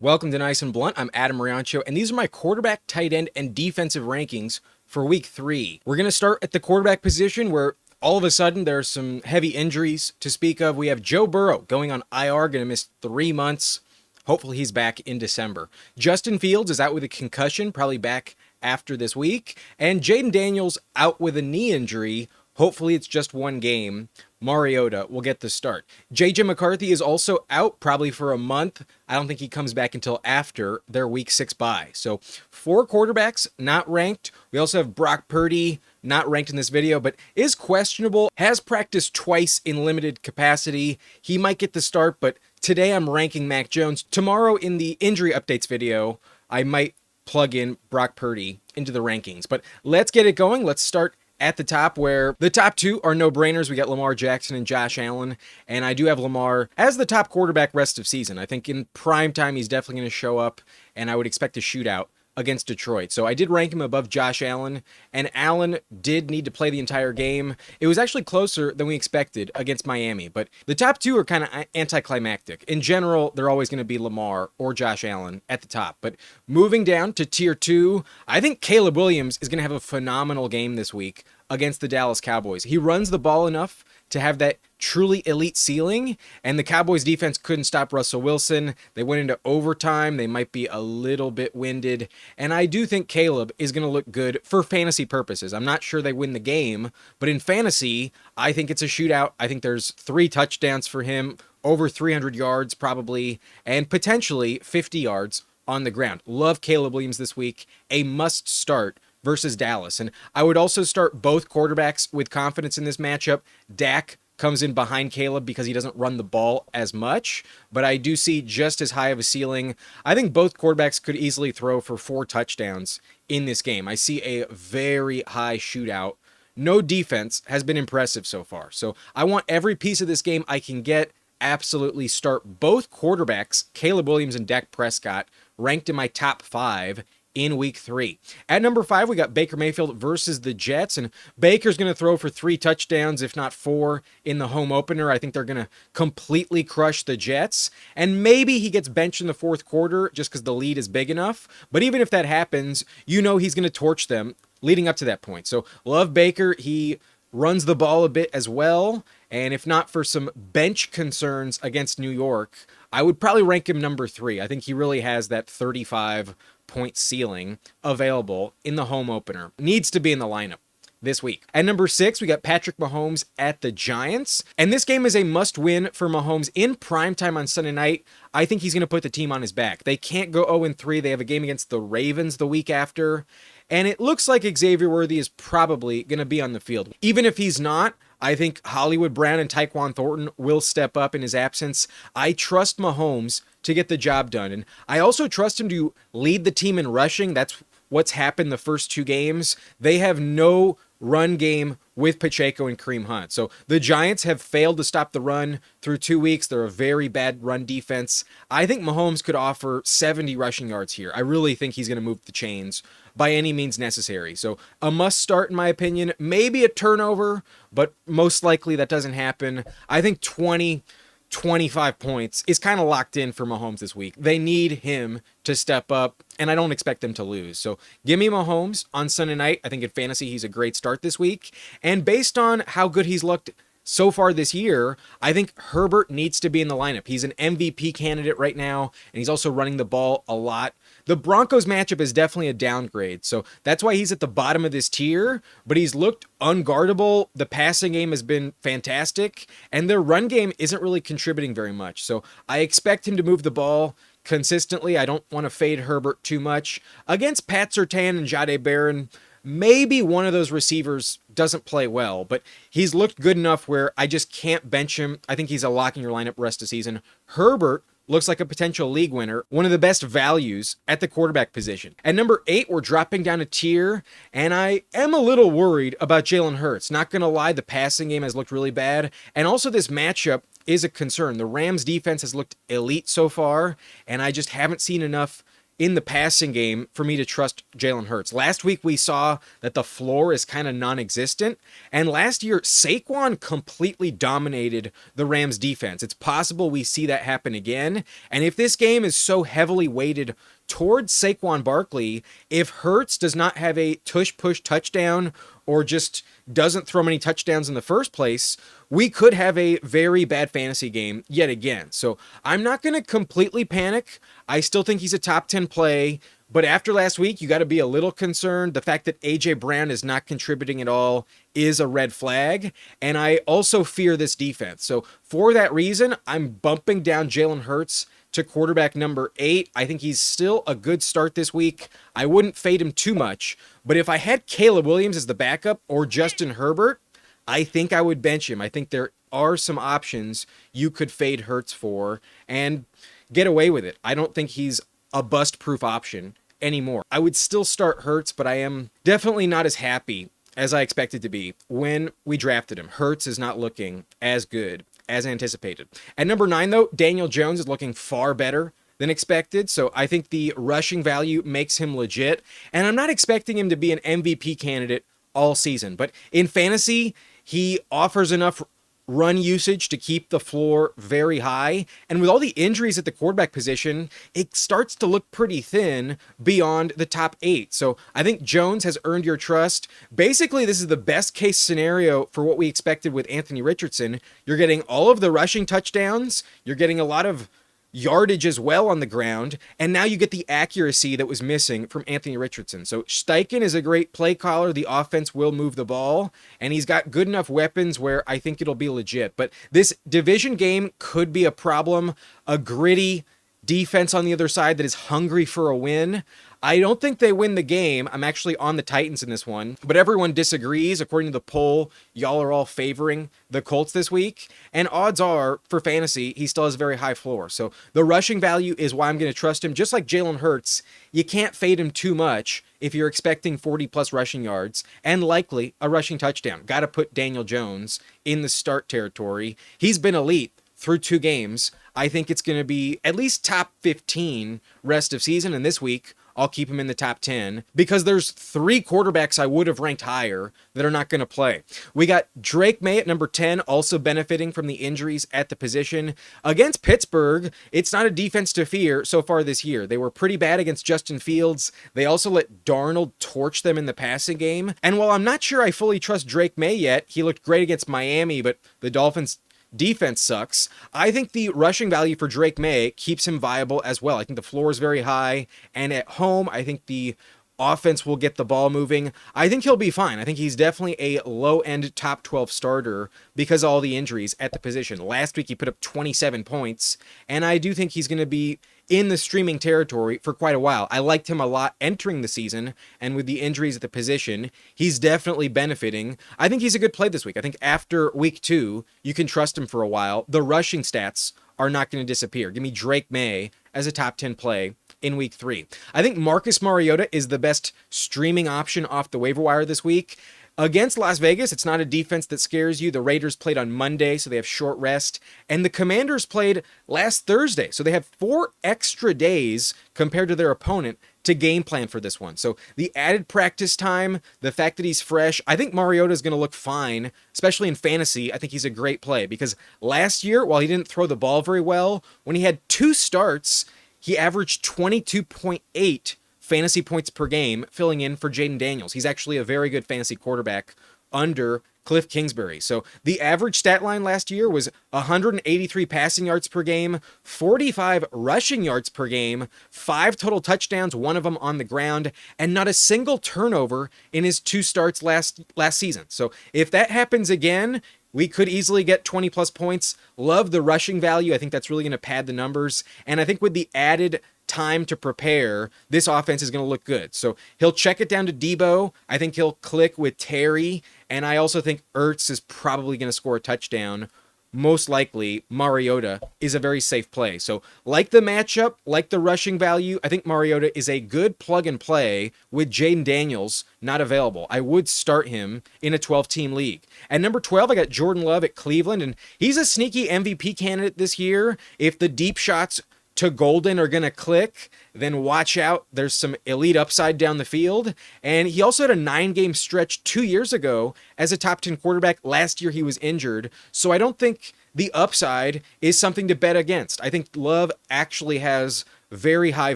Welcome to Nice and Blunt. I'm Adam Riancho, and these are my quarterback, tight end, and defensive rankings for week 3. We're going to start at the quarterback position where all of a sudden there's some heavy injuries to speak of. We have Joe Burrow going on IR, going to miss 3 months. Hopefully he's back in December. Justin Fields is out with a concussion, probably back after this week. And Jaden Daniels out with a knee injury. Hopefully it's just one game. Mariota will get the start. J.J. McCarthy is also out probably for a month. I don't think he comes back until after their week 6 bye. So 4 quarterbacks not ranked. We also have Brock Purdy not ranked in this video, but is questionable. Has practiced twice in limited capacity. He might get the start, but today I'm ranking Mac Jones. Tomorrow in the injury updates video, I might plug in Brock Purdy into the rankings. But let's get it going. Let's start at the top, where the top 2 are no-brainers. We got Lamar Jackson and Josh Allen, and I do have Lamar as the top quarterback rest of season. I think in prime time he's definitely going to show up, and I would expect a shootout against Detroit. So I did rank him above Josh Allen, and Allen did need to play the entire game. It was actually closer than we expected against Miami, but the top 2 are kind of anticlimactic. In general, they're always going to be Lamar or Josh Allen at the top, but moving down to tier 2, I think Caleb Williams is going to have a phenomenal game this week against the Dallas Cowboys. He runs the ball enough to have that truly elite ceiling, and the Cowboys defense couldn't stop Russell Wilson. They went into overtime. They might be a little bit winded, and I do think Caleb is going to look good for fantasy purposes. I'm not sure they win the game, but in fantasy, I think it's a shootout. I think there's 3 touchdowns for him, over 300 yards probably, and potentially 50 yards on the ground. Love Caleb Williams this week. A must start versus Dallas. And I would also start both quarterbacks with confidence in this matchup. Dak comes in behind Caleb because he doesn't run the ball as much, but I do see just as high of a ceiling. I think both quarterbacks could easily throw for 4 touchdowns in this game. I see a very high shootout. No defense has been impressive so far. So I want every piece of this game I can get. Absolutely start both quarterbacks, Caleb Williams and Dak Prescott, ranked in my top 5 in week 3. At number 5, we got Baker Mayfield versus the Jets, and Baker's going to throw for 3 touchdowns, if not 4, in the home opener. I think they're going to completely crush the Jets, and maybe he gets benched in the 4th quarter just because the lead is big enough. But even if that happens, you know he's going to torch them leading up to that point. So love Baker. He runs the ball a bit as well, and if not for some bench concerns against New York, I would probably rank him number 3. I think he really has that 35-point ceiling available in the home opener. Needs to be in the lineup this week. At number 6, we got Patrick Mahomes at the Giants. And this game is a must-win for Mahomes in primetime on Sunday night. I think he's going to put the team on his back. They can't go 0-3. They have a game against the Ravens the week after. And it looks like Xavier Worthy is probably going to be on the field. Even if he's not, I think Hollywood Brown and Tyquan Thornton will step up in his absence. I trust Mahomes to get the job done. And I also trust him to lead the team in rushing. That's what's happened the first 2 games. They have no run game with Pacheco and Kareem Hunt. So the Giants have failed to stop the run through 2 weeks. They're a very bad run defense. I think Mahomes could offer 70 rushing yards here. I really think he's going to move the chains by any means necessary. So a must start in my opinion. Maybe a turnover, but most likely that doesn't happen. I think 25 points is kind of locked in for Mahomes this week. They need him to step up, and I don't expect them to lose. So give me Mahomes on Sunday night. I think in fantasy he's a great start this week. And based on how good he's looked so far this year, I think Herbert needs to be in the lineup. He's an MVP candidate right now, and he's also running the ball a lot. The Broncos matchup is definitely a downgrade, so that's why he's at the bottom of this tier, but he's looked unguardable. The passing game has been fantastic, and their run game isn't really contributing very much. So I expect him to move the ball consistently. I don't want to fade Herbert too much. Against Pat Surtain and Jahdae Barron, maybe one of those receivers doesn't play well, but he's looked good enough where I just can't bench him. I think he's a lock in your lineup rest of season. Herbert looks like a potential league winner, one of the best values at the quarterback position. At number 8, we're dropping down a tier, and I am a little worried about Jalen Hurts. Not going to lie, the passing game has looked really bad, and also this matchup is a concern. The Rams defense has looked elite so far, and I just haven't seen enough in the passing game for me to trust Jalen Hurts. Last week we saw that the floor is kind of non-existent, and last year Saquon completely dominated the Rams defense. It's possible we see that happen again, and if this game is so heavily weighted towards Saquon Barkley, if Hurts does not have a tush-push touchdown or just doesn't throw many touchdowns in the first place, we could have a very bad fantasy game yet again. So I'm not going to completely panic. I still think he's a top 10 play, but after last week, you got to be a little concerned. The fact that A.J. Brown is not contributing at all is a red flag, and I also fear this defense. So for that reason, I'm bumping down Jalen Hurts to quarterback number 8. I think he's still a good start this week. I wouldn't fade him too much, but if I had Caleb Williams as the backup or Justin Herbert, I think I would bench him. I think there are some options you could fade Hurts for and get away with it. I don't think he's a bust-proof option anymore. I would still start Hurts, but I am definitely not as happy as I expected to be when we drafted him. Hurts is not looking as good as anticipated. At number 9, though, Daniel Jones is looking far better than expected, so I think the rushing value makes him legit, and I'm not expecting him to be an MVP candidate all season, but in fantasy, he offers enough run usage to keep the floor very high, and with all the injuries at the quarterback position, it starts to look pretty thin beyond the top 8. So I think Jones has earned your trust. Basically, this is the best case scenario for what we expected with Anthony Richardson. You're getting all of the rushing touchdowns, you're getting a lot of yardage as well on the ground, and now you get the accuracy that was missing from Anthony Richardson. So Steichen is a great play caller. The offense will move the ball, and he's got good enough weapons where I think it'll be legit. But this division game could be a problem. A gritty defense on the other side that is hungry for a win. I don't think they win the game. I'm actually on the Titans in this one, but everyone disagrees. According to the poll, y'all are all favoring the Colts this week, and odds are, for fantasy, he still has a very high floor. So the rushing value is why I'm going to trust him. Just like Jalen Hurts, you can't fade him too much if you're expecting 40-plus rushing yards and likely a rushing touchdown. Got to put Daniel Jones in the start territory. He's been elite through 2 games. I think it's going to be at least top 15 rest of season, and this week I'll keep him in the top 10 because there's 3 quarterbacks I would have ranked higher that are not going to play. We got Drake Maye at number 10, also benefiting from the injuries at the position. Against Pittsburgh, it's not a defense to fear so far this year. They were pretty bad against Justin Fields. They also let Darnold torch them in the passing game. And while I'm not sure I fully trust Drake Maye yet, he looked great against Miami, but the Dolphins defense sucks. I think the rushing value for Drake Maye keeps him viable as well. I think the floor is very high, and at home, I think the offense will get the ball moving. I think he'll be fine. I think he's definitely a low-end top 12 starter because of all the injuries at the position. Last week, he put up 27 points, and I do think he's going to be in the streaming territory for quite a while. I liked him a lot entering the season, and with the injuries at the position, he's definitely benefiting. I think he's a good play this week. I think after week 2, you can trust him for a while. The rushing stats are not going to disappear. Give me Drake Maye as a top 10 play in week 3. I think Marcus Mariota is the best streaming option off the waiver wire this week. Against Las Vegas, it's not a defense that scares you. The Raiders played on Monday, so they have short rest. And the Commanders played last Thursday, so they have 4 extra days compared to their opponent to game plan for this one. So the added practice time, the fact that he's fresh, I think Mariota is going to look fine, especially in fantasy. I think he's a great play because last year, while he didn't throw the ball very well, when he had 2 starts, he averaged 22.8 fantasy points per game, filling in for Jaden Daniels. He's actually a very good fantasy quarterback under Cliff Kingsbury. So the average stat line last year was 183 passing yards per game, 45 rushing yards per game, 5 total touchdowns, 1 of them on the ground, and not a single turnover in his 2 starts last season. So if that happens again, we could easily get 20 plus points. Love the rushing value. I think that's really going to pad the numbers. And I think with the added time to prepare, this offense is going to look good. So he'll check it down to Debo. I think he'll click with Terry. And I also think Ertz is probably going to score a touchdown. Most likely, Mariota is a very safe play. So like the matchup, like the rushing value, I think Mariota is a good plug and play with Jaden Daniels not available. I would start him in a 12-team league. At number 12, I got Jordan Love at Cleveland, and he's a sneaky MVP candidate this year. If the deep shots to golden are going to click, then watch out. There's some elite upside down the field. And he also had a 9-game stretch 2 years ago as a top 10 quarterback. Last year he was injured. So I don't think the upside is something to bet against. I think Love actually has very high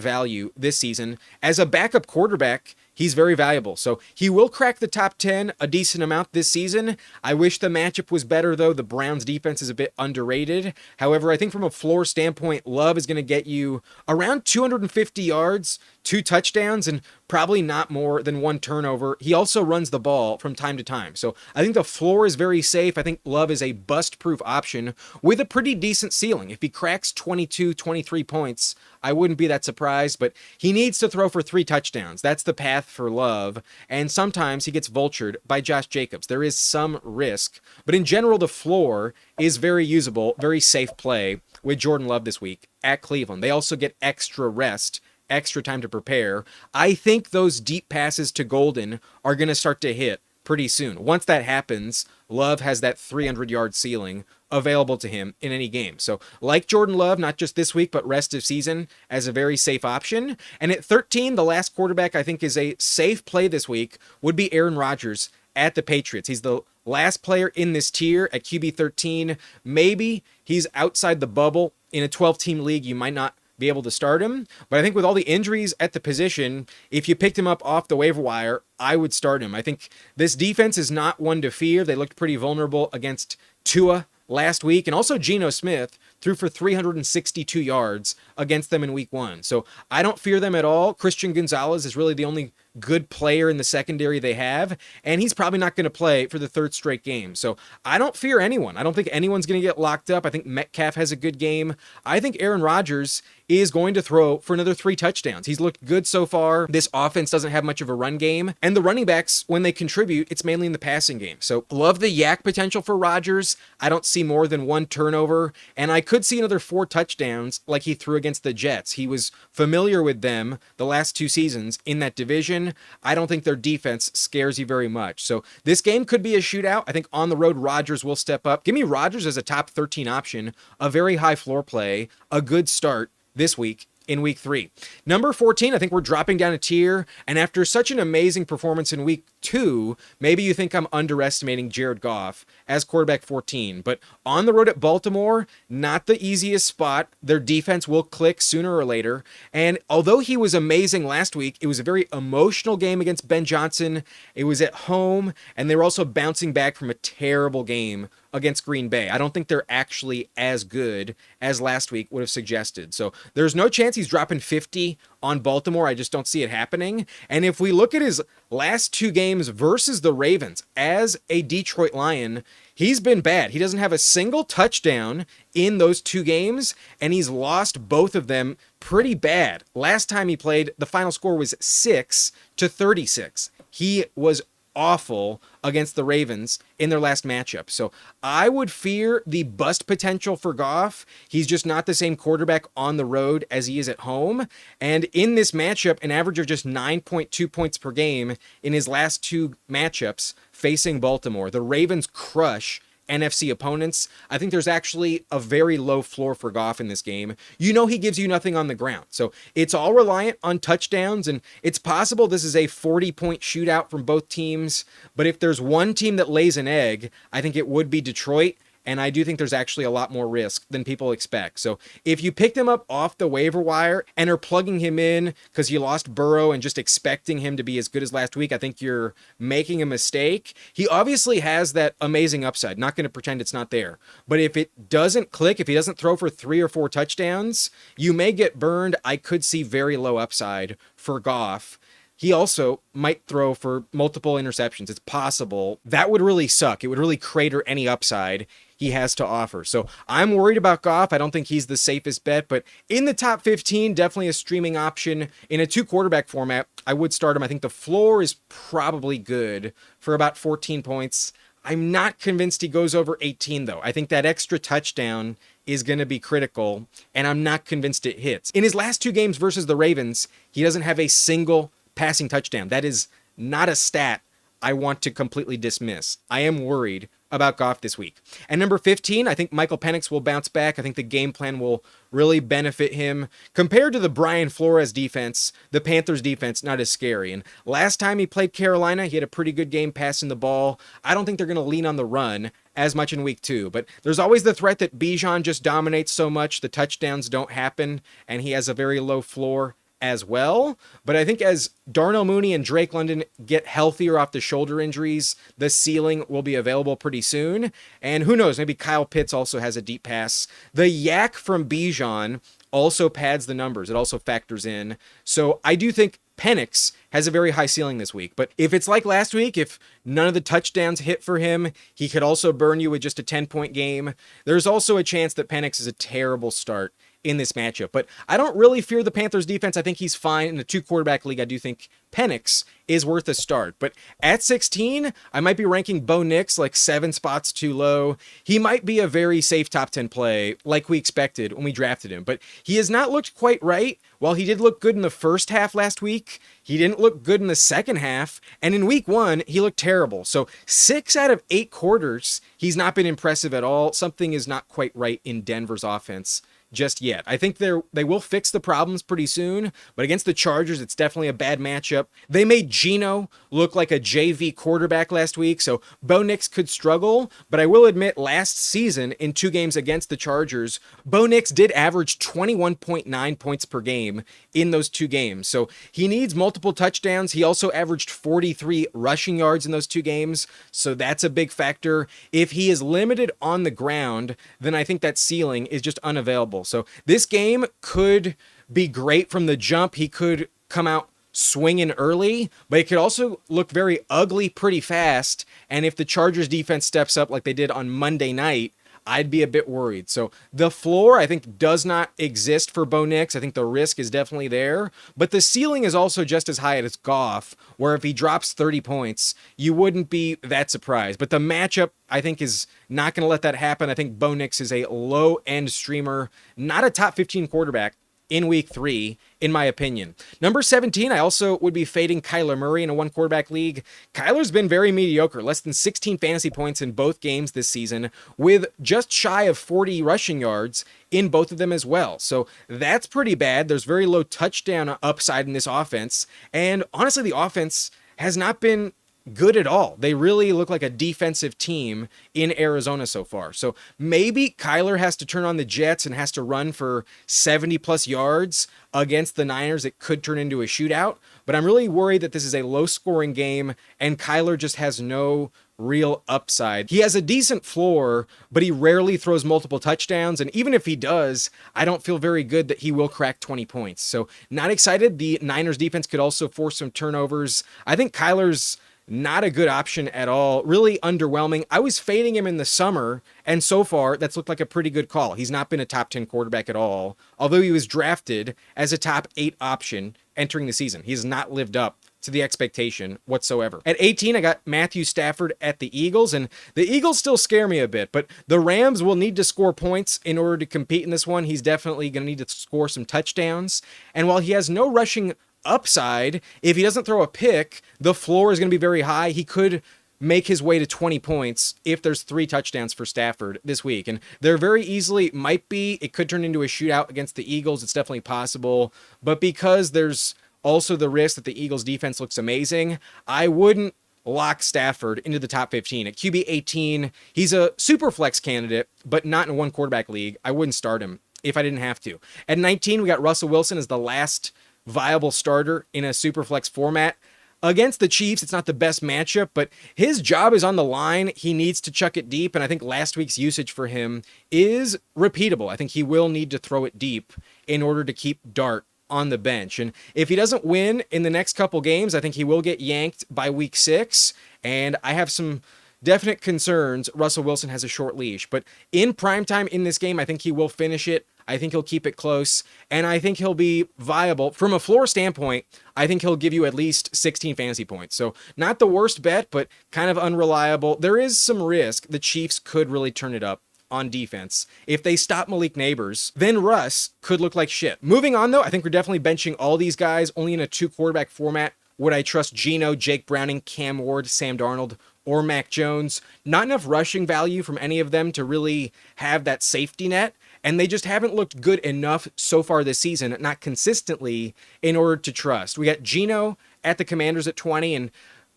value this season. As a backup quarterback, he's very valuable. So he will crack the top 10 a decent amount this season. I wish the matchup was better, though. The Browns defense is a bit underrated. However, I think from a floor standpoint, Love is going to get you around 250 yards, 2 touchdowns, and probably not more than 1 turnover. He also runs the ball from time to time. So I think the floor is very safe. I think Love is a bust-proof option with a pretty decent ceiling. If he cracks 22, 23 points, I wouldn't be that surprised, but he needs to throw for 3 touchdowns. That's the path for Love, and sometimes he gets vultured by Josh Jacobs. There is some risk, but in general, the floor is very usable, very safe play with Jordan Love this week at Cleveland. They also get extra rest, extra time to prepare. I think those deep passes to Golden are going to start to hit pretty soon. Once that happens, Love has that 300-yard ceiling available to him in any game. So like Jordan Love, not just this week, but rest of season as a very safe option. And at 13, the last quarterback I think is a safe play this week would be Aaron Rodgers at the Patriots. He's the last player in this tier at QB 13. Maybe he's outside the bubble. In a 12-team league, you might not be able to start him. But I think with all the injuries at the position, if you picked him up off the waiver wire, I would start him. I think this defense is not one to fear. They looked pretty vulnerable against Tua last week, and also Geno Smith threw for 362 yards against them in week 1. So I don't fear them at all. Christian Gonzalez is really the only good player in the secondary they have, and he's probably not going to play for the 3rd straight game. So I don't fear anyone. I don't think anyone's going to get locked up. I think Metcalf has a good game. I think Aaron Rodgers is going to throw for another 3 touchdowns. He's looked good so far. This offense doesn't have much of a run game, and the running backs, when they contribute, it's mainly in the passing game. So love the yak potential for Rodgers. I don't see more than 1 turnover, and I could see another 4 touchdowns like he threw against the Jets. He was familiar with them the last 2 seasons in that division. I don't think their defense scares you very much. So this game could be a shootout. I think on the road, Rodgers will step up. Give me Rodgers as a top 13 option, a very high floor play, a good start this week in week 3. Number 14, I think we're dropping down a tier, and after such an amazing performance in week 2, maybe you think I'm underestimating Jared Goff as quarterback 14, but on the road at Baltimore, not the easiest spot. Their defense will click sooner or later, and although he was amazing last week, it was a very emotional game against Ben Johnson. It was at home, and they were also bouncing back from a terrible game against Green Bay. I don't think they're actually as good as last week would have suggested. So there's no chance he's dropping 50 on Baltimore. I just don't see it happening. And if we look at his last 2 games versus the Ravens as a Detroit Lion, he's been bad. He doesn't have a single touchdown in those 2 games, and he's lost both of them pretty bad. Last time he played, the final score was 6-36. He was awful against the Ravens in their last matchup. So I would fear the bust potential for Goff. He's just not the same quarterback on the road as he is at home. And in this matchup, an average of just 9.2 points per game in his last 2 matchups facing Baltimore. The Ravens crush NFC opponents. I think there's actually a very low floor for Goff in this game. You know he gives you nothing on the ground. So it's all reliant on touchdowns, and it's possible this is a 40-point shootout from both teams. But if there's one team that lays an egg, I think it would be Detroit. And I do think there's actually a lot more risk than people expect. So if you picked him up off the waiver wire and are plugging him in because you lost Burrow and just expecting him to be as good as last week, I think you're making a mistake. He obviously has that amazing upside. Not going to pretend it's not there. But if it doesn't click, if he doesn't throw for 3 or 4 touchdowns, you may get burned. I could see very low upside for Goff. He also might throw for multiple interceptions. It's possible. That would really suck. It would really crater any upside he has to offer. So I'm worried about Goff. I don't think he's the safest bet, but in the top 15, definitely a streaming option. In a 2-quarterback format, I would start him. I think the floor is probably good for about 14 points. I'm not convinced he goes over 18, though. I think that extra touchdown is going to be critical, and I'm not convinced it hits. In his last 2 games versus the Ravens, he doesn't have a single passing touchdown. That is not a stat I want to completely dismiss. I am worried about Goff this week. And number 15, I think Michael Penix will bounce back. I think the game plan will really benefit him. Compared to the Brian Flores defense, the Panthers defense, not as scary. And last time he played Carolina, he had a pretty good game passing the ball. I don't think they're going to lean on the run as much in week 2, but there's always the threat that Bijan just dominates so much, the touchdowns don't happen, and he has a very low floor as well. But I think as Darnell Mooney and Drake London get healthier off the shoulder injuries, the ceiling will be available pretty soon. And who knows, maybe Kyle Pitts also has a deep pass. The yak from Bijan also pads the numbers. It also factors in. So I do think Penix has a very high ceiling this week. But if it's like last week, if none of the touchdowns hit for him, he could also burn you with just a 10-point game. There's also a chance that Penix is a terrible start in this matchup. But I don't really fear the Panthers defense. I think he's fine. In a 2-quarterback league, I do think Penix is worth a start. But at 16, I might be ranking Bo Nix like 7 spots too low. He might be a very safe top 10 play like we expected when we drafted him. But he has not looked quite right. While he did look good in the first half last week, he didn't look good in the second half. And in week 1, he looked terrible. So 6 out of 8 quarters, he's not been impressive at all. Something is not quite right in Denver's offense just yet. I think they will fix the problems pretty soon, but against the Chargers, it's definitely a bad matchup. They made Geno look like a JV quarterback last week, so Bo Nix could struggle, but I will admit last season in 2 games against the Chargers, Bo Nix did average 21.9 points per game in those 2 games, so he needs multiple touchdowns. He also averaged 43 rushing yards in those 2 games, so that's a big factor. If he is limited on the ground, then I think that ceiling is just unavailable. So this game could be great from the jump. He could come out swinging early, but it could also look very ugly pretty fast. And if the Chargers defense steps up like they did on Monday night, I'd be a bit worried. So the floor, I think, does not exist for Bo Nix. I think the risk is definitely there, but the ceiling is also just as high as Goff, where if he drops 30 points, you wouldn't be that surprised. But the matchup, I think, is not going to let that happen. I think Bo Nix is a low-end streamer, not a top 15 quarterback in week 3, in my opinion. Number 17, I also would be fading Kyler Murray in a 1-quarterback league. Kyler's been very mediocre, less than 16 fantasy points in both games this season, with just shy of 40 rushing yards in both of them as well. So that's pretty bad. There's very low touchdown upside in this offense, and honestly, the offense has not been good at all. They really look like a defensive team in Arizona so far. So maybe Kyler has to turn on the Jets and has to run for 70 plus yards against the Niners. It could turn into a shootout, but I'm really worried that this is a low scoring game and Kyler just has no real upside. He has a decent floor, but he rarely throws multiple touchdowns. And even if he does, I don't feel very good that he will crack 20 points. So not excited. The Niners defense could also force some turnovers. I think Kyler's not a good option at all. Really underwhelming. I was fading him in the summer, and so far, that's looked like a pretty good call. He's not been a top 10 quarterback at all, although he was drafted as a top 8 option entering the season. He has not lived up to the expectation whatsoever. At 18, I got Matthew Stafford at the Eagles, and the Eagles still scare me a bit, but the Rams will need to score points in order to compete in this one. He's definitely going to need to score some touchdowns, and while he has no rushing upside, if he doesn't throw a pick, the floor is going to be very high. He could make his way to 20 points if there's 3 touchdowns for Stafford this week. And there very easily might be. It could turn into a shootout against the Eagles. It's definitely possible. But because there's also the risk that the Eagles defense looks amazing, I wouldn't lock Stafford into the top 15. At QB 18, he's a super flex candidate, but not in a 1-quarterback league. I wouldn't start him if I didn't have to. At 19, we got Russell Wilson as the last viable starter in a super flex format. Against the Chiefs, it's not the best matchup, but his job is on the line. He needs to chuck it deep, and I think last week's usage for him is repeatable. I think he will need to throw it deep in order to keep Dart on the bench. And if he doesn't win in the next couple games, I think he will get yanked by week 6, and I have some definite concerns. Russell Wilson has a short leash, but in primetime in this game, I think he will finish it. I think he'll keep it close, and I think he'll be viable. From a floor standpoint, I think he'll give you at least 16 fantasy points. So not the worst bet, but kind of unreliable. There is some risk the Chiefs could really turn it up on defense. If they stop Malik Neighbors, then Russ could look like shit. Moving on, though, I think we're definitely benching all these guys only in a 2-quarterback format. Would I trust Geno, Jake Browning, Cam Ward, Sam Darnold, or Mac Jones. Not enough rushing value from any of them to really have that safety net. And they just haven't looked good enough so far this season, not consistently, in order to trust. We got Geno at the Commanders at 20, and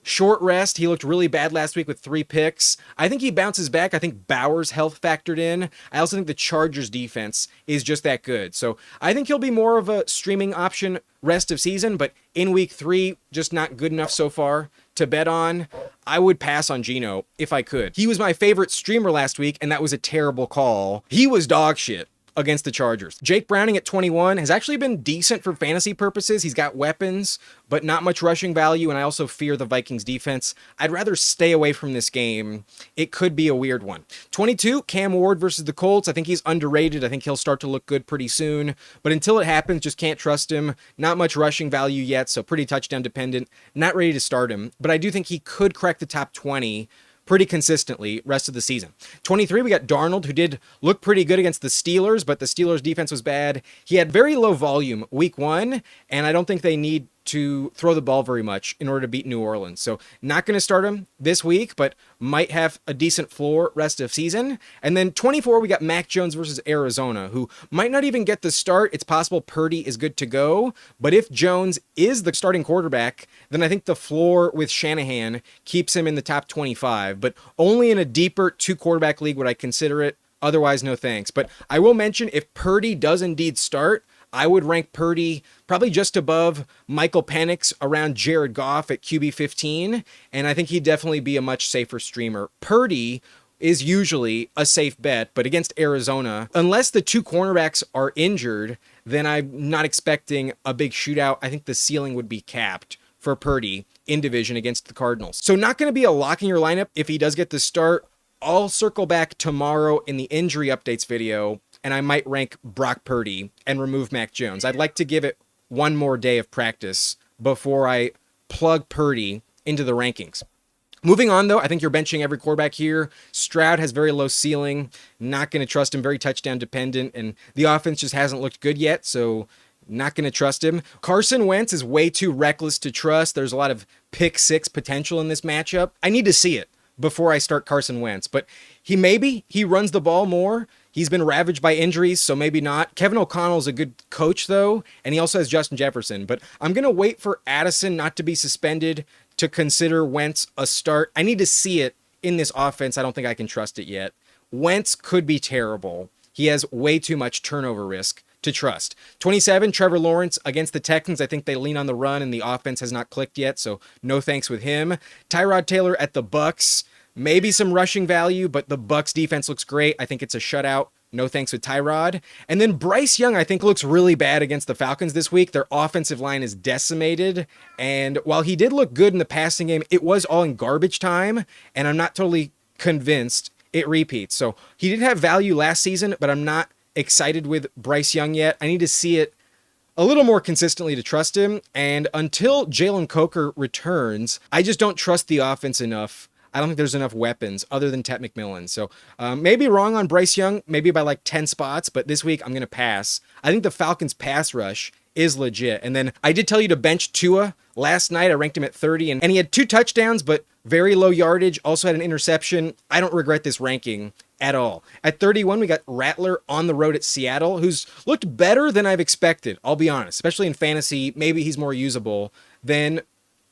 short rest. He looked really bad last week with 3 picks. I think he bounces back. I think Bauer's health factored in. I also think the Chargers defense is just that good. So I think he'll be more of a streaming option rest of season, but in week 3, just not good enough so far to bet on. I would pass on Geno if I could. He was my favorite streamer last week, and that was a terrible call. He was dog shit against the Chargers. Jake Browning at 21 has actually been decent for fantasy purposes. He's got weapons, but not much rushing value, and I also fear the Vikings defense. I'd rather stay away from this game. It could be a weird one. 22, Cam Ward versus the Colts. I think he's underrated. I think he'll start to look good pretty soon, but until it happens, just can't trust him. Not much rushing value yet, so pretty touchdown dependent. Not ready to start him, but I do think he could crack the top 20 pretty consistently rest of the season. 23, we got Darnold, who did look pretty good against the Steelers, but the Steelers defense was bad. He had very low volume week 1, and I don't think they need to throw the ball very much in order to beat New Orleans. So not going to start him this week, but might have a decent floor rest of season. And then 24, we got Mac Jones versus Arizona, who might not even get the start. It's possible Purdy is good to go, but if Jones is the starting quarterback, then I think the floor with Shanahan keeps him in the top 25, but only in a deeper 2-quarterback league would I consider it. Otherwise, no thanks. But I will mention, if Purdy does indeed start, I would rank Purdy probably just above Michael Penix, around Jared Goff at QB 15, and I think he'd definitely be a much safer streamer. Purdy is usually a safe bet, but against Arizona, unless the 2 cornerbacks are injured, then I'm not expecting a big shootout. I think the ceiling would be capped for Purdy in division against the Cardinals. So not going to be a lock in your lineup if he does get the start. I'll circle back tomorrow in the injury updates video, and I might rank Brock Purdy and remove Mac Jones. I'd like to give it one more day of practice before I plug Purdy into the rankings. Moving on, though, I think you're benching every quarterback here. Stroud has very low ceiling. Not going to trust him. Very touchdown dependent, and the offense just hasn't looked good yet, so not going to trust him. Carson Wentz is way too reckless to trust. There's a lot of pick 6 potential in this matchup. I need to see it before I start Carson Wentz, but he runs the ball more. He's been ravaged by injuries, so maybe not. Kevin O'Connell's a good coach, though, and he also has Justin Jefferson, but I'm going to wait for Addison not to be suspended to consider Wentz a start. I need to see it in this offense. I don't think I can trust it yet. Wentz could be terrible. He has way too much turnover risk to trust. 27, Trevor Lawrence against the Texans. I think they lean on the run, and the offense has not clicked yet, so no thanks with him. Tyrod Taylor at the Bucks. Maybe some rushing value, but the Bucks defense looks great. I think it's a shutout. No thanks with Tyrod. And then Bryce Young, I think, looks really bad against the Falcons this week. Their offensive line is decimated. And while he did look good in the passing game, it was all in garbage time. And I'm not totally convinced it repeats. So he did have value last season, but I'm not excited with Bryce Young yet. I need to see it a little more consistently to trust him. And until Jalen Coker returns, I just don't trust the offense enough. I don't think there's enough weapons other than Tet McMillan. So maybe wrong on Bryce Young, maybe by like 10 spots, but this week I'm going to pass. I think the Falcons pass rush is legit. And then I did tell you to bench Tua last night. I ranked him at 30, and he had 2 touchdowns, but very low yardage, also had an interception. I don't regret this ranking at all. At 31, we got Rattler on the road at Seattle, who's looked better than I've expected, I'll be honest, especially in fantasy. Maybe he's more usable than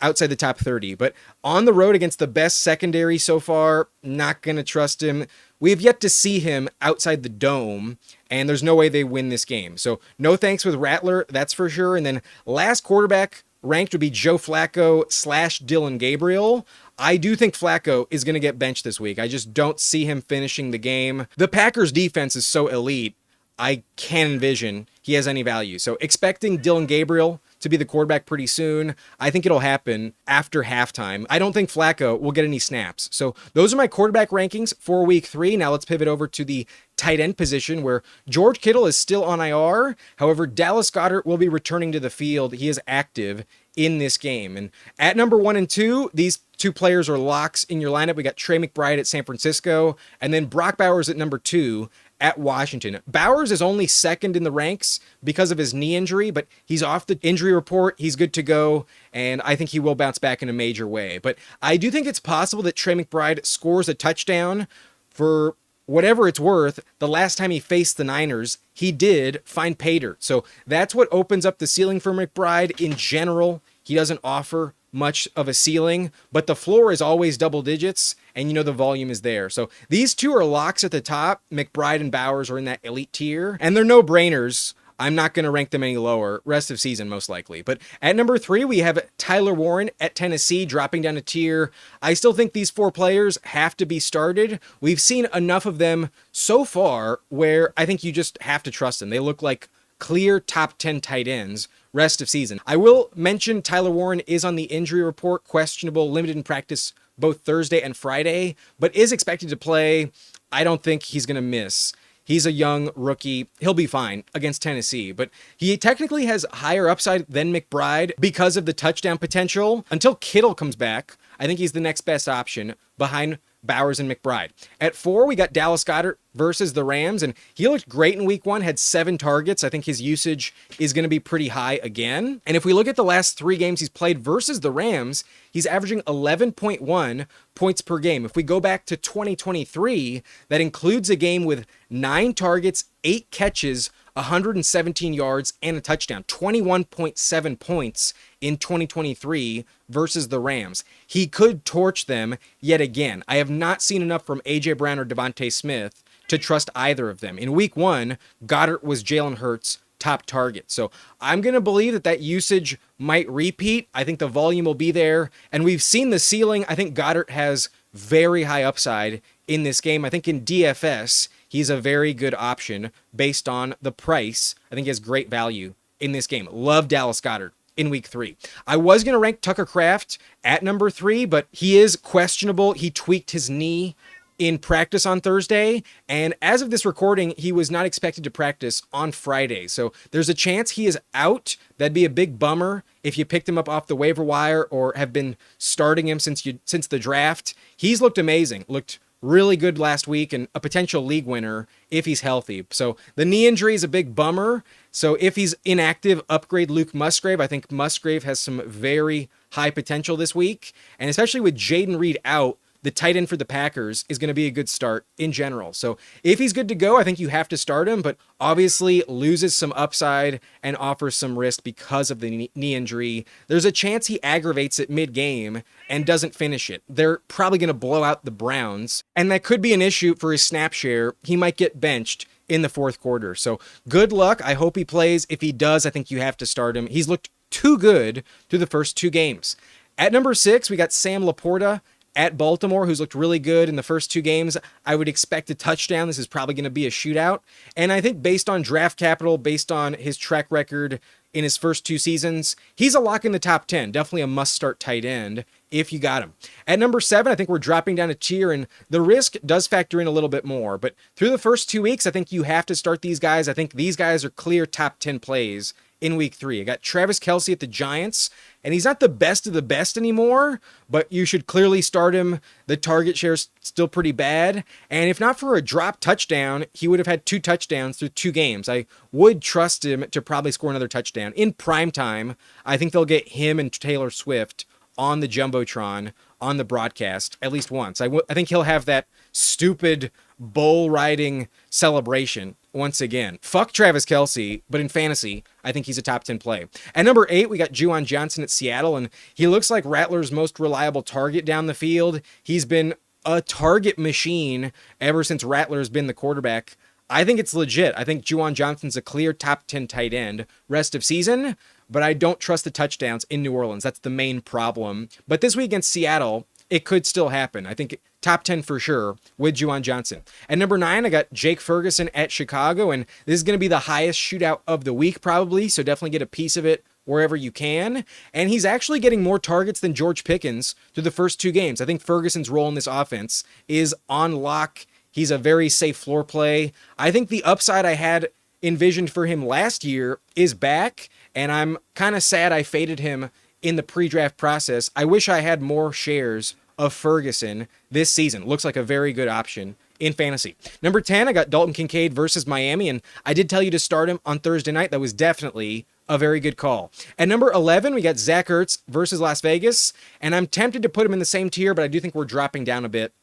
outside the top 30, but on the road against the best secondary so far, not going to trust him. We have yet to see him outside the dome, and there's no way they win this game. So no thanks with Rattler, that's for sure. And then last quarterback ranked would be Joe Flacco / Dylan Gabriel. I do think Flacco is going to get benched this week. I just don't see him finishing the game. The Packers defense is so elite, I can't envision he has any value. So expecting Dylan Gabriel to be the quarterback pretty soon. I think it'll happen after halftime. I don't think Flacco will get any snaps. So those are my quarterback rankings for week 3. Now let's pivot over to the tight end position, where George Kittle is still on IR. However, Dallas Goedert will be returning to the field. He is active in this game. And at number 1 and 2, these 2 players are locks in your lineup. We got Trey McBride at San Francisco, and then Brock Bowers at number 2 at Washington. Bowers is only second in the ranks because of his knee injury, but he's off the injury report. He's good to go, and I think he will bounce back in a major way. But I do think it's possible that Trey McBride scores a touchdown. For whatever it's worth, the last time he faced the Niners, he did find pay dirt. So that's what opens up the ceiling for McBride. In general, he doesn't offer much of a ceiling, but the floor is always double digits, and the volume is there. So these two are locks at the top. McBride and Bowers are in that elite tier, and they're no-brainers. I'm not going to rank them any lower. Rest of season, most likely. But at number 3, we have Tyler Warren at Tennessee, dropping down a tier. I still think these 4 players have to be started. We've seen enough of them so far where I think you just have to trust them. They look like clear top 10 tight ends rest of season. I will mention Tyler Warren is on the injury report, questionable, limited in practice both Thursday and Friday, but is expected to play. I don't think he's going to miss. He's a young rookie. He'll be fine against Tennessee, but he technically has higher upside than McBride because of the touchdown potential. Until Kittle comes back, I think he's the next best option behind Bowers and McBride. At 4, we got Dallas Goedert versus the Rams, and he looked great in week 1, had 7 targets. I think his usage is going to be pretty high again. And if we look at the last 3 games he's played versus the Rams, he's averaging 11.1 points per game. If we go back to 2023, that includes a game with 9 targets, 8 catches, 117 yards, and a touchdown. 21.7 points in 2023 versus the Rams. He could torch them yet again. I have not seen enough from A.J. Brown or Devontae Smith to trust either of them. In week 1, Goddard was Jalen Hurts' top target. So I'm going to believe that usage might repeat. I think the volume will be there. And we've seen the ceiling. I think Goddard has very high upside in this game. I think in DFS, he's a very good option based on the price. I think he has great value in this game. Love Dallas Goedert in week 3. I was going to rank Tucker Kraft at number 3, but he is questionable. He tweaked his knee in practice on Thursday, and as of this recording, he was not expected to practice on Friday. So there's a chance he is out. That'd be a big bummer if you picked him up off the waiver wire or have been starting him since the draft. He's looked amazing. Looked really good last week and a potential league winner if he's healthy. So the knee injury is a big bummer. So if he's inactive, upgrade Luke Musgrave. I think Musgrave has some very high potential this week. And especially with Jaden Reed out, the tight end for the Packers is going to be a good start in general. So if he's good to go, I think you have to start him, but obviously loses some upside and offers some risk because of the knee injury. There's a chance he aggravates it mid-game and doesn't finish it. They're probably going to blow out the Browns, and that could be an issue for his snap share. He might get benched in the 4th quarter. So good luck. I hope he plays. If he does, I think you have to start him. He's looked too good through the first 2 games. At number 6, we got Sam LaPorta at Baltimore, who's looked really good in the first 2 games. I would expect a touchdown. This is probably going to be a shootout. And I think based on draft capital, based on his track record in his first 2 seasons, he's a lock in the top 10. Definitely a must-start tight end if you got him. At number 7, I think we're dropping down a tier, and the risk does factor in a little bit more. But through the first 2 weeks, I think you have to start these guys. I think these guys are clear top 10 plays in week 3. I got Travis Kelce at the Giants, and he's not the best of the best anymore, but you should clearly start him. The target share's still pretty bad, and if not for a drop touchdown, he would have had 2 touchdowns through 2 games. I would trust him to probably score another touchdown. In prime time, I think they'll get him and Taylor Swift on the Jumbotron on the broadcast at least once. I think he'll have that stupid bull riding celebration once again. Fuck Travis Kelce, but in fantasy, I think he's a top 10 play. At number 8, we got Juwan Johnson at Seattle, and he looks like Rattler's most reliable target down the field. He's been a target machine ever since Rattler's been the quarterback. I think it's legit. I think Juwan Johnson's a clear top 10 tight end rest of season, but I don't trust the touchdowns in New Orleans. That's the main problem. But this week against Seattle, it could still happen. I think top 10 for sure with Juwan Johnson. At number 9, I got Jake Ferguson at Chicago, and this is going to be the highest shootout of the week probably, so definitely get a piece of it wherever you can. And he's actually getting more targets than George Pickens through the first 2 games. I think Ferguson's role in this offense is on lock. He's a very safe floor play. I think the upside I had envisioned for him last year is back, and I'm kind of sad I faded him in the pre-draft process. I wish I had more shares of Ferguson this season. Looks like a very good option in fantasy. Number 10, I got Dalton Kincaid versus Miami, and I did tell you to start him on Thursday night. That was definitely a very good call. At number 11, we got Zack Ertz versus Las Vegas, and I'm tempted to put him in the same tier, but I do think we're dropping down a bit.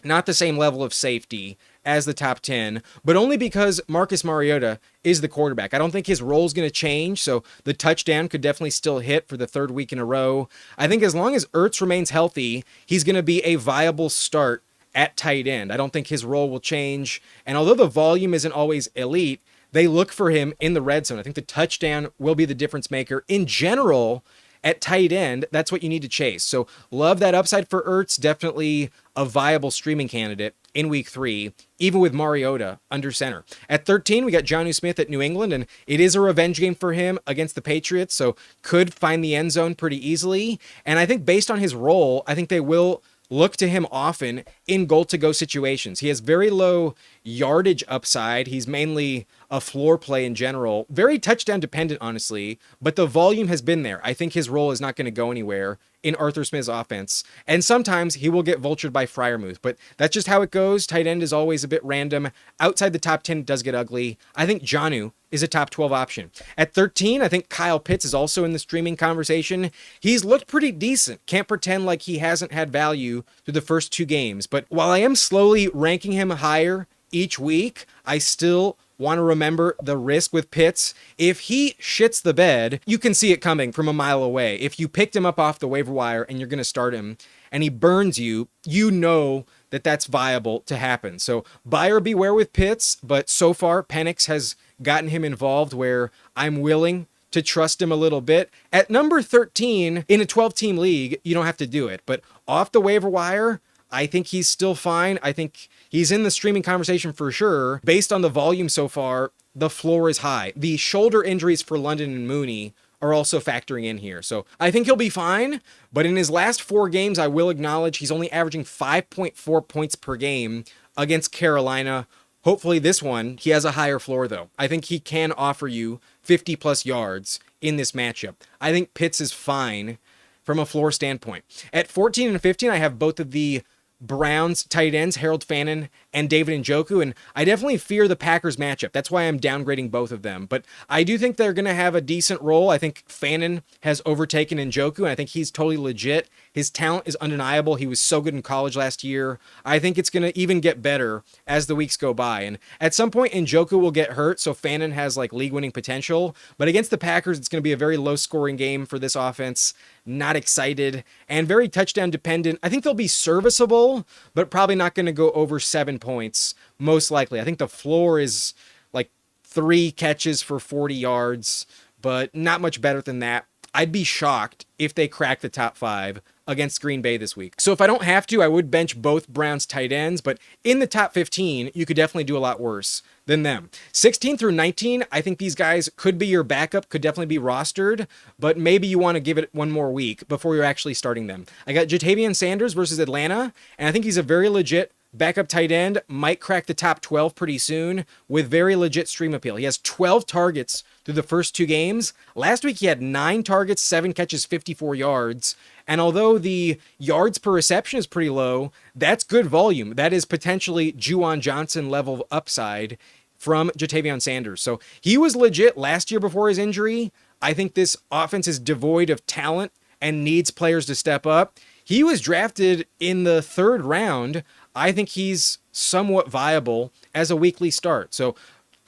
Not the same level of safety as the top 10, but only because Marcus Mariota is the quarterback. I don't think his role is going to change, so the touchdown could definitely still hit for the third week in a row. I think as long as Ertz remains healthy, he's going to be a viable start at tight end. I don't think his role will change, and although the volume isn't always elite, they look for him in the red zone. I think the touchdown will be the difference maker. In general, at tight end, that's what you need to chase. So love that upside for Ertz. Definitely a viable streaming candidate in week 3, even with Mariota under center. At 13, we got Jonnu Smith at New England, and it is a revenge game for him against the Patriots, so could find the end zone pretty easily. And I think based on his role, I think they will look to him often in goal-to-go situations. He has very low yardage upside. He's mainly a floor play in general. Very touchdown dependent, honestly, but the volume has been there. I think his role is not going to go anywhere in Arthur Smith's offense. And sometimes he will get vultured by Freiermuth, but that's just how it goes. Tight end is always a bit random. Outside the top 10, it does get ugly. I think Jonnu is a top 12 option. At 13, I think Kyle Pitts is also in the streaming conversation. He's looked pretty decent. Can't pretend like he hasn't had value through the first 2 games. But while I am slowly ranking him higher each week, I still want to remember the risk with Pitts. If he shits the bed, you can see it coming from a mile away. If you picked him up off the waiver wire and you're going to start him and he burns you, you know that that's viable to happen. So buyer beware with Pitts, but so far Penix has gotten him involved where I'm willing to trust him a little bit. At number 13, in a 12-team league, you don't have to do it, but off the waiver wire, I think he's still fine. I think he's in the streaming conversation for sure. Based on the volume so far, the floor is high. The shoulder injuries for London and Mooney are also factoring in here. So I think he'll be fine, but in his last 4 games, I will acknowledge he's only averaging 5.4 points per game against Carolina. Hopefully this one, he has a higher floor though. I think he can offer you 50 plus yards in this matchup. I think Pitts is fine from a floor standpoint. At 14 and 15, I have both of the Browns tight ends, Harold Fannin and David Njoku, and I definitely fear the Packers matchup. That's why I'm downgrading both of them, but I do think they're going to have a decent role. I think Fannin has overtaken Njoku, and I think he's totally legit. His talent is undeniable. He was so good in college last year. I think it's going to even get better as the weeks go by, and at some point Njoku will get hurt, so Fannin has like league-winning potential, but against the Packers, it's going to be a very low-scoring game for this offense. Not excited, and very touchdown dependent. I think they'll be serviceable, but probably not going to go over 7 points, most likely. I think the floor is like 3 catches for 40 yards, but not much better than that. I'd be shocked if they crack the top 5 against Green Bay this week. So if I don't have to, I would bench both Browns tight ends, but in the top 15, you could definitely do a lot worse than them. 16 through 19, I think these guys could be your backup, could definitely be rostered, but maybe you want to give it one more week before you're actually starting them. I got JaTavion Sanders versus Atlanta, and I think he's a very legit backup tight end, might crack the top 12 pretty soon with very legit stream appeal. He has 12 targets through the first 2 games. Last week he had 9 targets, 7 catches, 54 yards. And although the yards per reception is pretty low, that's good volume. That is potentially Juwan Johnson level upside from JaTavion Sanders. So he was legit last year before his injury. I think this offense is devoid of talent and needs players to step up. He was drafted in the 3rd round. I think he's somewhat viable as a weekly start. So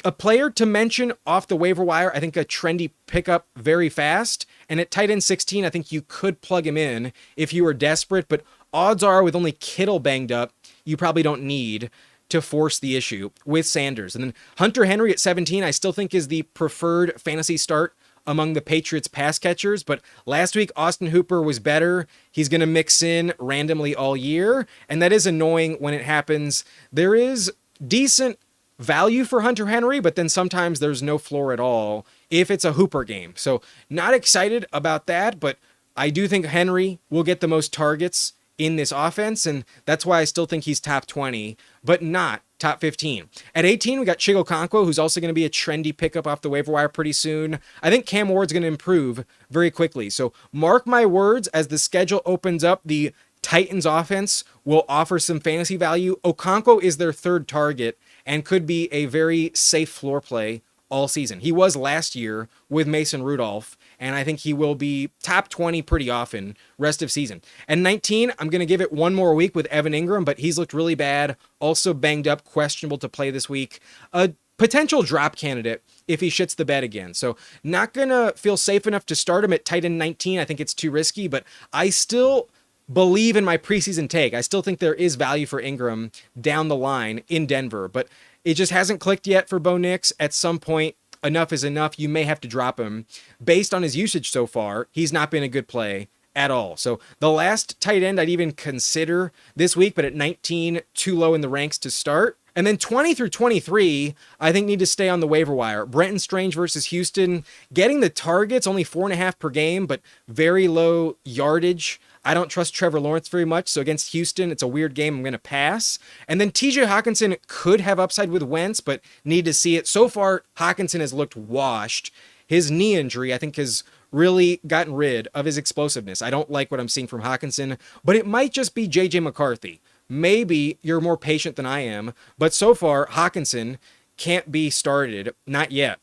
a player to mention off the waiver wire, I think a trendy pickup very fast. And at tight end 16, I think you could plug him in if you were desperate, but odds are with only Kittle banged up, you probably don't need to force the issue with Sanders. And then Hunter Henry at 17, I still think is the preferred fantasy start among the Patriots pass catchers, but last week Austin Hooper was better. He's going to mix in randomly all year, and that is annoying when it happens. There is decent value for Hunter Henry, but then sometimes there's no floor at all if it's a Hooper game. So not excited about that, but I do think Henry will get the most targets in this offense, and that's why I still think he's top 20, but not top 15. At 18, we got Chig Okonkwo, who's also going to be a trendy pickup off the waiver wire pretty soon. I think Cam Ward's going to improve very quickly. So mark my words, as the schedule opens up, the Titans offense will offer some fantasy value. Okonkwo is their third target and could be a very safe floor play all season. He was last year with Mason Rudolph, and I think he will be top 20 pretty often rest of season. And 19, I'm going to give it one more week with Evan Engram, but he's looked really bad, also banged up, questionable to play this week. A potential drop candidate if he shits the bed again. So not going to feel safe enough to start him at tight end 19. I think it's too risky, but I still believe in my preseason take. I still think there is value for Engram down the line in Denver, but it just hasn't clicked yet for Bo Nix. At some point, enough is enough. You may have to drop him. Based on his usage so far, he's not been a good play at all. So the last tight end I'd even consider this week, but at 19, too low in the ranks to start. And then 20 through 23, I think need to stay on the waiver wire. Brenton Strange versus Houston, getting the targets, only 4.5 per game, but very low yardage. I don't trust Trevor Lawrence very much, so against Houston, it's a weird game. I'm going to pass. And then TJ Hawkinson could have upside with Wentz, but need to see it. So far, Hawkinson has looked washed. His knee injury, I think, has really gotten rid of his explosiveness. I don't like what I'm seeing from Hawkinson, but it might just be JJ McCarthy. Maybe you're more patient than I am, but so far, Hawkinson can't be started. Not yet.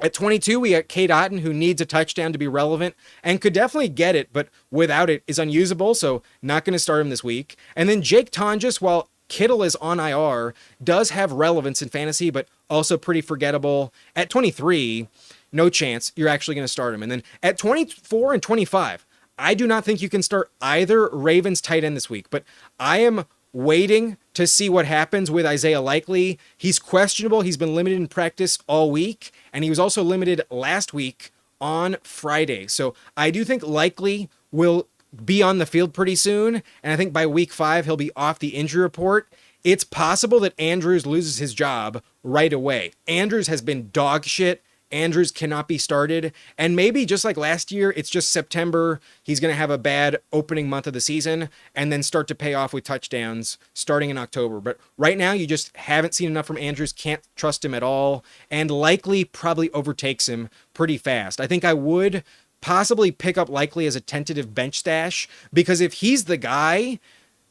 At 22, we got Cade Otton, who needs a touchdown to be relevant and could definitely get it, but without it is unusable, so not going to start him this week. And then Jake Tonjes, while Kittle is on IR, does have relevance in fantasy, but also pretty forgettable. At 23, no chance you're actually going to start him. And then at 24 and 25, I do not think you can start either Ravens tight end this week, but I am waiting to see what happens with Isaiah Likely. He's questionable. He's been limited in practice all week, and he was also limited last week on Friday. So I do think Likely will be on the field pretty soon, and I think by week 5, he'll be off the injury report. It's possible that Andrews loses his job right away. Andrews has been dog shit. Andrews cannot be started. And maybe just like last year, it's just September. He's going to have a bad opening month of the season and then start to pay off with touchdowns starting in October. But right now, you just haven't seen enough from Andrews. Can't trust him at all. And Likely probably overtakes him pretty fast. I think I would possibly pick up Likely as a tentative bench stash because if he's the guy,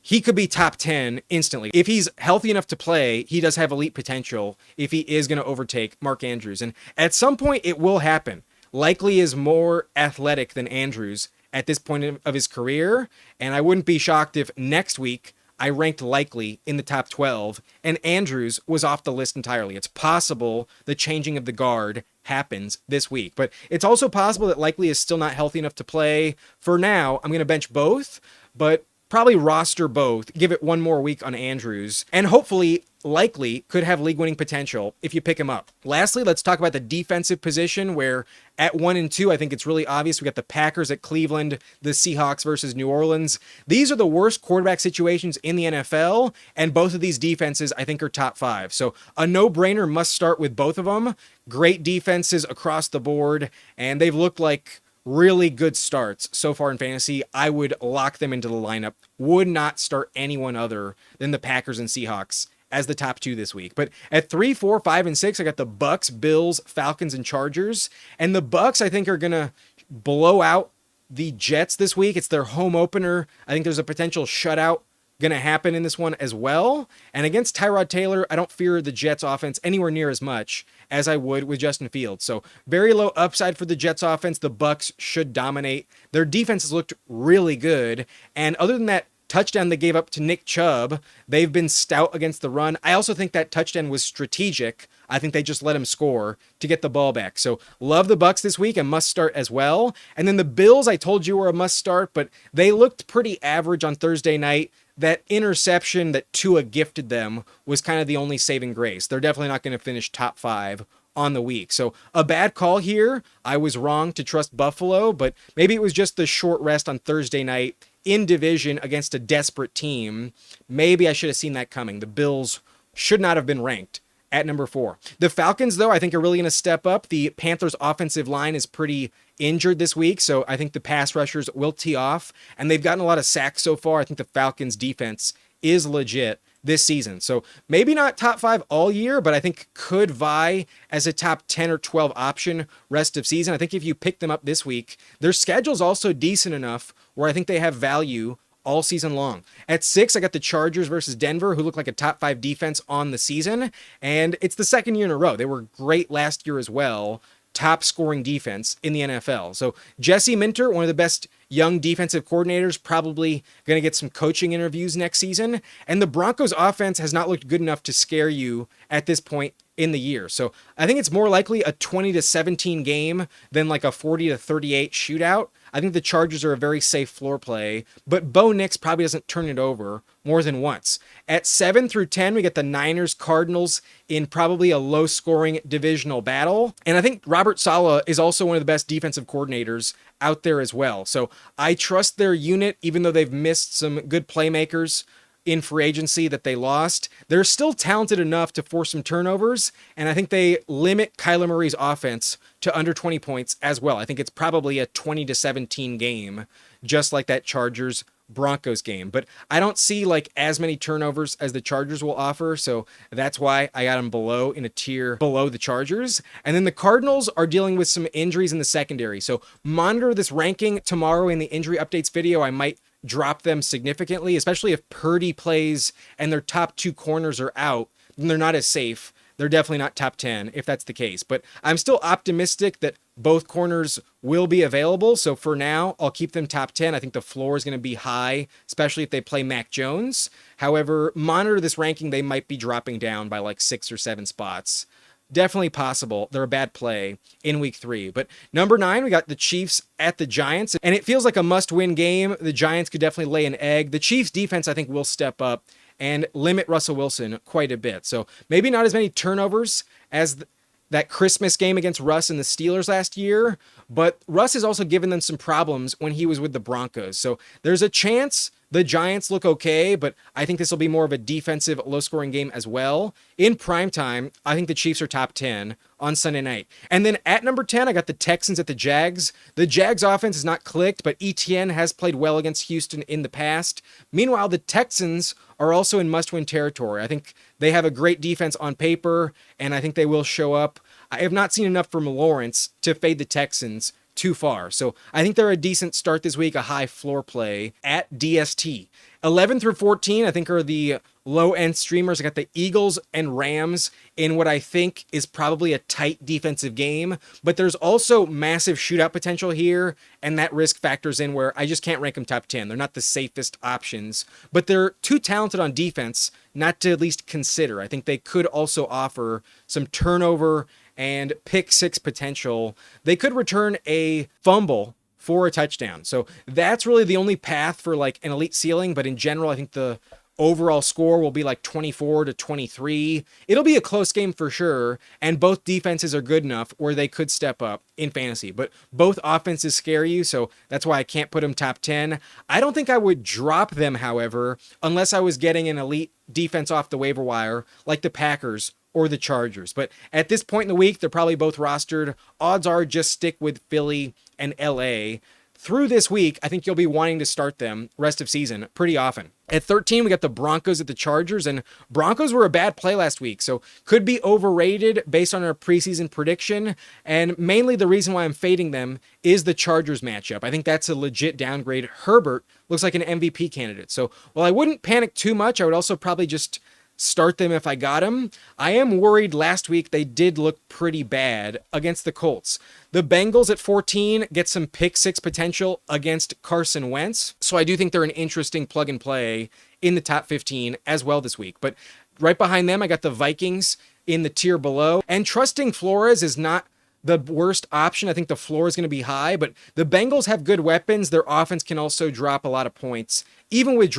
he could be top 10 instantly. If he's healthy enough to play, he does have elite potential if he is going to overtake Mark Andrews. And at some point, it will happen. Likely is more athletic than Andrews at this point of his career. And I wouldn't be shocked if next week I ranked Likely in the top 12 and Andrews was off the list entirely. It's possible the changing of the guard happens this week. But it's also possible that Likely is still not healthy enough to play. For now, I'm going to bench both, but probably roster both, give it one more week on Andrews, and hopefully Likely could have league-winning potential if you pick him up. Lastly, let's talk about the defensive position where at 1 and 2, I think it's really obvious. We got the Packers at Cleveland, the Seahawks versus New Orleans. These are the worst quarterback situations in the NFL, and both of these defenses I think are top 5. So a no-brainer must start with both of them. Great defenses across the board, and they've looked like really good starts so far in fantasy. I would lock them into the lineup. Would not start anyone other than the Packers and Seahawks as the top 2 this week. But at 3, 4, 5, and 6, I got the Bucks, Bills, Falcons, and Chargers. And the Bucks, I think, are going to blow out the Jets this week. It's their home opener. I think there's a potential shutout going to happen in this one as well. And against Tyrod Taylor, I don't fear the Jets offense anywhere near as much as I would with Justin Fields. So very low upside for the Jets offense. The Bucks should dominate. Their defense has looked really good. And other than that touchdown they gave up to Nick Chubb, they've been stout against the run. I also think that touchdown was strategic. I think they just let him score to get the ball back. So love the Bucks this week, a must start as well. And then the Bills, I told you were a must start, but they looked pretty average on Thursday night. That interception that Tua gifted them was kind of the only saving grace. They're definitely not going to finish top 5 on the week. So a bad call here. I was wrong to trust Buffalo, but maybe it was just the short rest on Thursday night in division against a desperate team. Maybe I should have seen that coming. The Bills should not have been ranked at number 4. The Falcons, though, I think are really going to step up. The Panthers' offensive line is pretty injured this week, so I think the pass rushers will tee off, and they've gotten a lot of sacks so far. I think the Falcons' defense is legit this season. So maybe not top 5 all year, but I think could vie as a top 10 or 12 option rest of season. I think if you pick them up this week, their schedule's also decent enough where I think they have value all season long. At 6, I got the Chargers versus Denver, who look like a top 5 defense on the season, and it's the second year in a row. They were great last year as well. Top scoring defense in the NFL. So Jesse Minter, one of the best young defensive coordinators, probably going to get some coaching interviews next season. And the Broncos offense has not looked good enough to scare you at this point in the year. So I think it's more likely a 20-17 game than like a 40-38 shootout. I think the Chargers are a very safe floor play, but Bo Nix probably doesn't turn it over more than once. At 7 through 10, we get the Niners Cardinals in probably a low scoring divisional battle. And I think Robert Saleh is also one of the best defensive coordinators out there as well. So I trust their unit, even though they've missed some good playmakers in free agency that they lost. They're still talented enough to force some turnovers, and I think they limit Kyler Murray's offense to under 20 points as well. I think it's probably a 20-17 game, just like that Chargers Broncos game. But I don't see like as many turnovers as the Chargers will offer, so that's why I got them below, in a tier below the Chargers. And then the Cardinals are dealing with some injuries in the secondary, so monitor this ranking tomorrow in the injury updates video. I might drop them significantly, especially if Purdy plays and their top 2 corners are out, then they're not as safe. They're definitely not top 10 if that's the case, but I'm still optimistic that both corners will be available. So for now, I'll keep them top 10. I think the floor is going to be high, especially if they play Mac Jones. However, monitor this ranking. They might be dropping down by like 6 or 7 spots. Definitely possible. They're a bad play in week 3. But number 9, we got the Chiefs at the Giants, and it feels like a must-win game. The Giants could definitely lay an egg. The Chiefs defense, I think, will step up and limit Russell Wilson quite a bit. So maybe not as many turnovers as that Christmas game against Russ and the Steelers last year, but Russ has also given them some problems when he was with the Broncos. So there's a chance the Giants look okay, but I think this will be more of a defensive, low-scoring game as well. In primetime, I think the Chiefs are top 10 on Sunday night. And then at number 10, I got the Texans at the Jags. The Jags offense has not clicked, but ETN has played well against Houston in the past. Meanwhile, the Texans are also in must-win territory. I think they have a great defense on paper, and I think they will show up. I have not seen enough from Lawrence to fade the Texans too far. So I think they're a decent start this week, a high floor play at DST. 11 through 14, I think, are the low-end streamers. I got the Eagles and Rams in what I think is probably a tight defensive game, but there's also massive shootout potential here, and that risk factors in where I just can't rank them top 10. They're not the safest options, but they're too talented on defense not to at least consider. I think they could also offer some turnover and pick 6 potential. They could return a fumble for a touchdown. So that's really the only path for like an elite ceiling. But in general, I think the overall score will be like 24-23. It'll be a close game for sure. And both defenses are good enough where they could step up in fantasy, but both offenses scare you. So that's why I can't put them top 10. I don't think I would drop them, however, unless I was getting an elite defense off the waiver wire like the Packers or the Chargers. But at this point in the week, they're probably both rostered. Odds are just stick with Philly and LA. Through this week, I think you'll be wanting to start them rest of season pretty often. At 13, we got the Broncos at the Chargers, and Broncos were a bad play last week, so could be overrated based on our preseason prediction, and mainly the reason why I'm fading them is the Chargers matchup. I think that's a legit downgrade. Herbert looks like an MVP candidate, so while I wouldn't panic too much, I would also probably just start them if I got them. I am worried last week they did look pretty bad against the Colts. The Bengals at 14 get some pick 6 potential against Carson Wentz, so I do think they're an interesting plug and play in the top 15 as well this week. But right behind them, I got the Vikings in the tier below, and trusting Flores is not the worst option. I think the floor is going to be high, but the Bengals have good weapons. Their offense can also drop a lot of points. Even with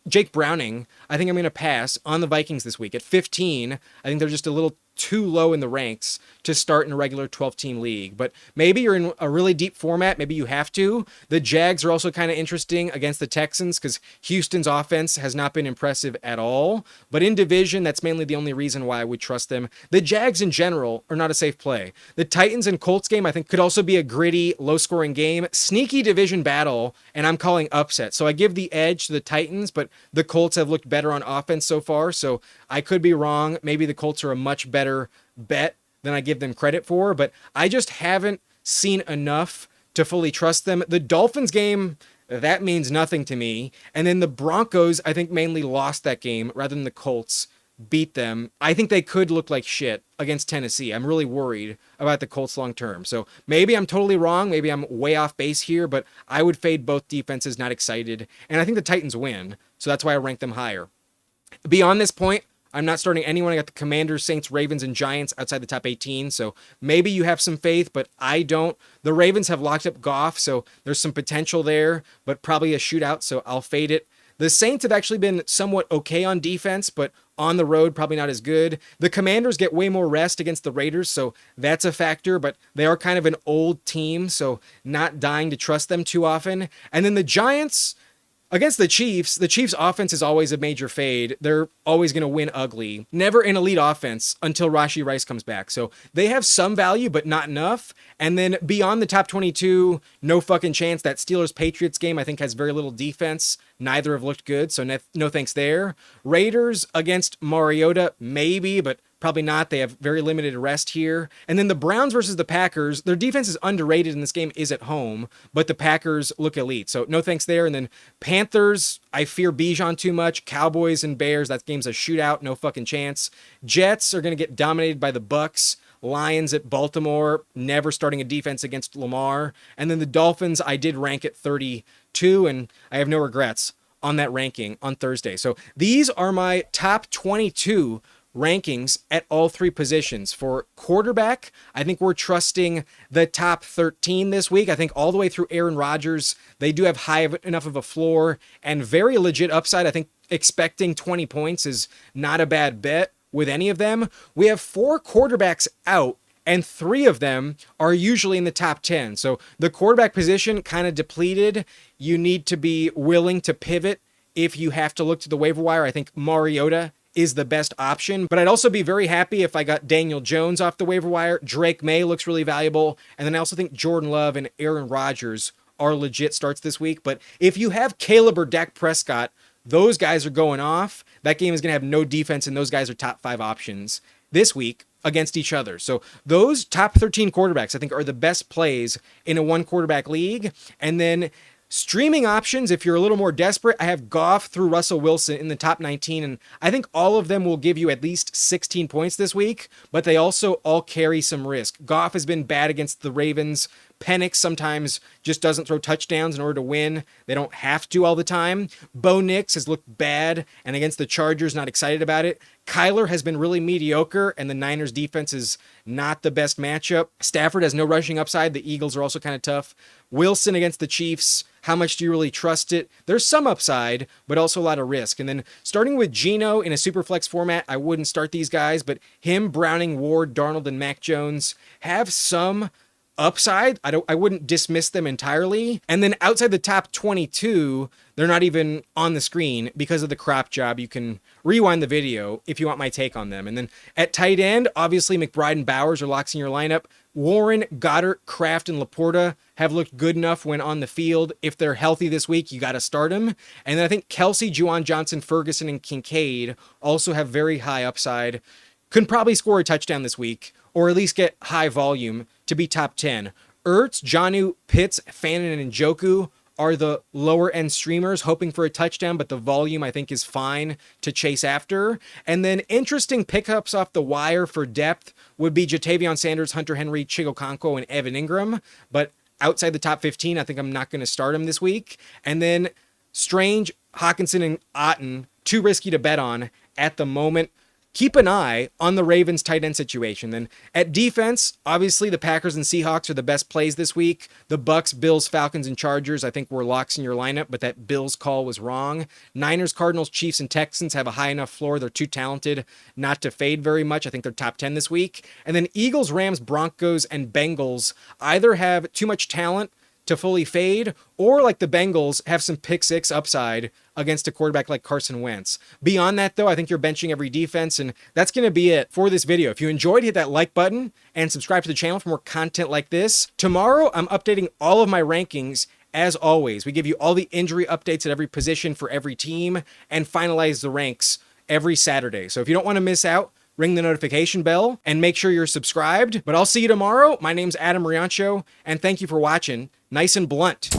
Jake Browning, I think I'm going to pass on the Vikings this week. At 15, I think they're just a little too low in the ranks to start in a regular 12-team league. But maybe you're in a really deep format. Maybe you have to. The Jags are also kind of interesting against the Texans because Houston's offense has not been impressive at all. But in division, that's mainly the only reason why I would trust them. The Jags in general are not a safe play. The Titans and Colts game, I think, could also be a gritty, low-scoring game. Sneaky division battle, and I'm calling upset. So I give the edge to the Titans, but the Colts have looked better on offense so far, so I could be wrong. Maybe the Colts are a much better bet than I give them credit for, but I just haven't seen enough to fully trust them. The Dolphins game, that means nothing to me. And then the Broncos, I think, mainly lost that game rather than the Colts beat them. I think they could look like shit against Tennessee. I'm really worried about the Colts long term. So maybe I'm totally wrong. Maybe I'm way off base here, but I would fade both defenses, not excited. And I think the Titans win. So that's why I rank them higher. Beyond this point, I'm not starting anyone. I got the Commanders, Saints, Ravens, and Giants outside the top 18. So maybe you have some faith, but I don't. The Ravens have locked up Goff, so there's some potential there, but probably a shootout, so I'll fade it. The Saints have actually been somewhat okay on defense, but on the road, probably not as good. The Commanders get way more rest against the Raiders, so that's a factor, but they are kind of an old team, so not dying to trust them too often. And then the Giants against the Chiefs offense is always a major fade. They're always going to win ugly. Never an elite offense until Rashee Rice comes back. So they have some value, but not enough. And then beyond the top 22, no fucking chance. That Steelers-Patriots game, I think, has very little defense. Neither have looked good, so no thanks there. Raiders against Mariota, maybe, but probably not. They have very limited rest here. And then the Browns versus the Packers, their defense is underrated and this game is at home, but the Packers look elite. So no thanks there. And then Panthers, I fear Bijan too much. Cowboys and Bears, that game's a shootout. No fucking chance. Jets are going to get dominated by the Bucks. Lions at Baltimore, never starting a defense against Lamar. And then the Dolphins, I did rank at 32, and I have no regrets on that ranking on Thursday. So these are my top 22 rankings at all three positions. For quarterback, I think we're trusting the top 13 this week. I think all the way through Aaron Rodgers, they do have enough of a floor and very legit upside. I think expecting 20 points is not a bad bet with any of them. We have 4 quarterbacks out, and 3 of them are usually in the top 10. So the quarterback position kind of depleted. You need to be willing to pivot if you have to look to the waiver wire. I think Mariota is the best option, but I'd also be very happy if I got Daniel Jones off the waiver wire. Drake Maye looks really valuable, and then I also think Jordan Love and Aaron Rodgers are legit starts this week. But if you have Caleb or Dak Prescott, those guys are going off. That game is going to have no defense, and those guys are top 5 options this week against each other. So those top 13 quarterbacks, I think, are the best plays in a one quarterback league. And then streaming options, if you're a little more desperate, I have Goff through Russell Wilson in the top 19, and I think all of them will give you at least 16 points this week, but they also all carry some risk. Goff has been bad against the Ravens. Penix sometimes just doesn't throw touchdowns in order to win. They don't have to all the time. Bo Nix has looked bad, and against the Chargers, not excited about it. Kyler has been really mediocre, and the Niners defense is not the best matchup. Stafford has no rushing upside. The Eagles are also kind of tough. Wilson against the Chiefs, how much do you really trust it? There's some upside, but also a lot of risk. And then starting with Geno in a super flex format, I wouldn't start these guys, but him, Browning, Ward, Darnold, and Mac Jones have some upside. I wouldn't dismiss them entirely. And then outside the top 22, they're not even on the screen because of the crop job. You can rewind the video if you want my take on them. And then at tight end, obviously McBride and Bowers are locks in your lineup. Warren, Goddard, Kraft, and LaPorta have looked good enough when on the field. If they're healthy this week, you got to start them. And then I think Kelce, Juwan Johnson, Ferguson, and Kincaid also have very high upside. Could probably score a touchdown this week, or at least get high volume to be top 10. Ertz, Jonnu, Pitts, Fannin, and Njoku are the lower end streamers hoping for a touchdown, but the volume I think is fine to chase after. And then interesting pickups off the wire for depth would be JaTavion Sanders, Hunter Henry, Chig Okonkwo, and Evan ENgram. But outside the top 15, I think I'm not going to start him this week. And then Strange, Hawkinson, and Otten, too risky to bet on at the moment. Keep an eye on the Ravens tight end situation. Then at defense, obviously the Packers and Seahawks are the best plays this week. The Bucks, Bills, Falcons, and Chargers, I think were locks in your lineup, but that Bills call was wrong. Niners, Cardinals, Chiefs, and Texans have a high enough floor. They're too talented not to fade very much. I think they're top 10 this week. And then Eagles, Rams, Broncos, and Bengals either have too much talent to fully fade, or like the Bengals have some pick six upside against a quarterback like Carson Wentz. Beyond that, though, I think you're benching every defense, and that's going to be it for this video. If you enjoyed, hit that like button and subscribe to the channel for more content like this. Tomorrow, I'm updating all of my rankings. As always, we give you all the injury updates at every position for every team and finalize the ranks every Saturday. So if you don't want to miss out, ring the notification bell and make sure you're subscribed. But I'll see you tomorrow. My name's Adam Riancho, and thank you for watching. Nice and blunt.